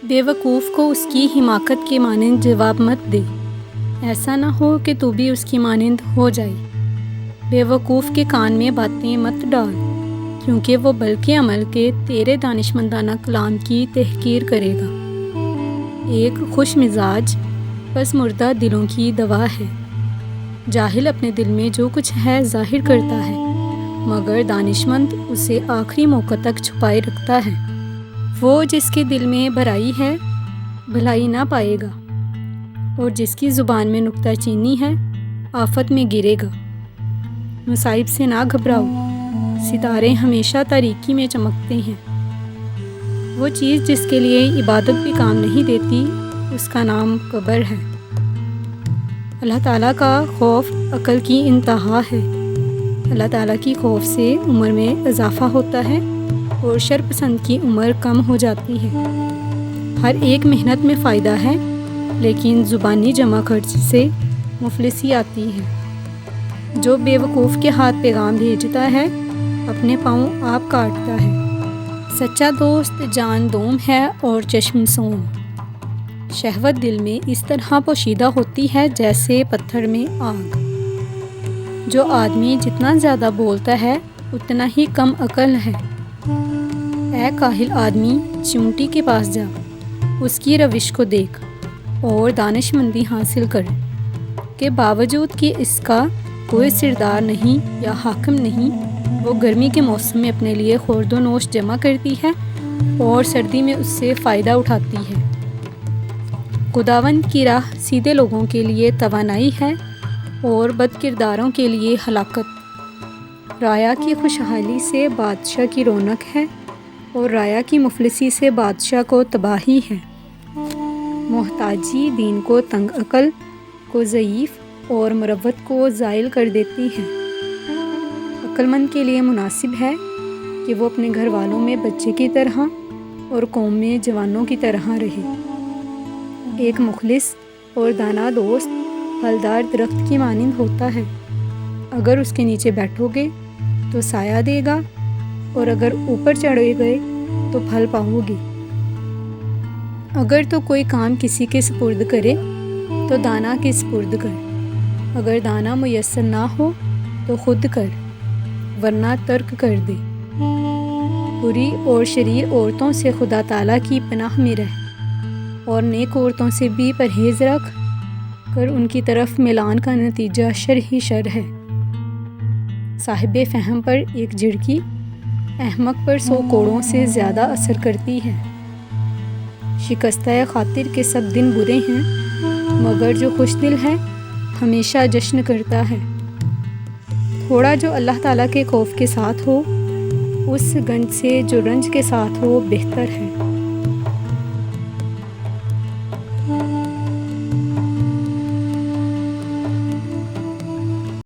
بے وقوف کو اس کی حماقت کے مانند جواب مت دے، ایسا نہ ہو کہ تو بھی اس کی مانند ہو جائے۔ بے وقوف کے کان میں باتیں مت ڈال، کیونکہ وہ بلکہ عمل کے تیرے دانشمندانہ کلام کی تحقیر کرے گا۔ ایک خوش مزاج پس مردہ دلوں کی دوا ہے۔ جاہل اپنے دل میں جو کچھ ہے ظاہر کرتا ہے، مگر دانشمند اسے آخری موقع تک چھپائے رکھتا ہے۔ وہ جس کے دل میں برائی ہے بھلائی نہ پائے گا، اور جس کی زبان میں نکتہ چینی ہے آفت میں گرے گا۔ مصائب سے نہ گھبراؤ، ستارے ہمیشہ تاریکی میں چمکتے ہیں۔ وہ چیز جس کے لیے عبادت بھی کام نہیں دیتی، اس کا نام قبر ہے۔ اللہ تعالیٰ کا خوف عقل کی انتہا ہے۔ اللہ تعالیٰ کی خوف سے عمر میں اضافہ ہوتا ہے اور شر پسند کی عمر کم ہو جاتی ہے۔ ہر ایک محنت میں فائدہ ہے، لیکن زبانی جمع خرچ سے مفلسی آتی ہے۔ جو بے وقوف کے ہاتھ پیغام بھیجتا ہے اپنے پاؤں آپ کاٹتا ہے۔ سچا دوست جان دوم ہے اور چشم سوم۔ شہوت دل میں اس طرح پوشیدہ ہوتی ہے جیسے پتھر میں آگ۔ جو آدمی جتنا زیادہ بولتا ہے اتنا ہی کم عقل ہے۔ اے کاہل آدمی، چیونٹی کے پاس جا، اس کی روش کو دیکھ اور دانش مندی حاصل کر کہ باوجود کہ اس کا کوئی سردار نہیں یا حاکم نہیں، وہ گرمی کے موسم میں اپنے لیے خورد و نوش جمع کرتی ہے اور سردی میں اس سے فائدہ اٹھاتی ہے۔ خداوند کی راہ سیدھے لوگوں کے لیے توانائی ہے اور بد کرداروں کے لیے ہلاکت۔ رایا کی خوشحالی سے بادشاہ کی رونق ہے اور رایا کی مفلسی سے بادشاہ کو تباہی ہے۔ محتاجی دین کو تنگ عقل کو ضعیف اور مروت کو زائل کر دیتی ہے۔ عقل مند کے لیے مناسب ہے کہ وہ اپنے گھر والوں میں بچے کی طرح اور قوم میں جوانوں کی طرح رہے۔ ایک مخلص اور دانا دوست پھلدار درخت کی مانند ہوتا ہے۔ اگر اس کے نیچے بیٹھو گے تو سایہ دے گا، اور اگر اوپر چڑھے گئے تو پھل پاؤ گے۔ اگر تو کوئی کام کسی کے سپرد کرے تو دانا کے سپرد کر۔ اگر دانا میسر نہ ہو تو خود کر، ورنہ ترک کر دے۔ بری اور شریر عورتوں سے خدا تعالیٰ کی پناہ میں رہ، اور نیک عورتوں سے بھی پرہیز رکھ کر ان کی طرف میلان کا نتیجہ شر ہی شر ہے۔ صاحب فہم پر ایک جھڑکی احمق پر 100 کوڑوں سے زیادہ اثر کرتی ہے۔ شکستہ خاطر کے سب دن برے ہیں، مگر جو خوش دل ہے ہمیشہ جشن کرتا ہے۔ تھوڑا جو اللہ تعالیٰ کے خوف کے ساتھ ہو، اس گنج سے جو رنج کے ساتھ ہو بہتر ہے۔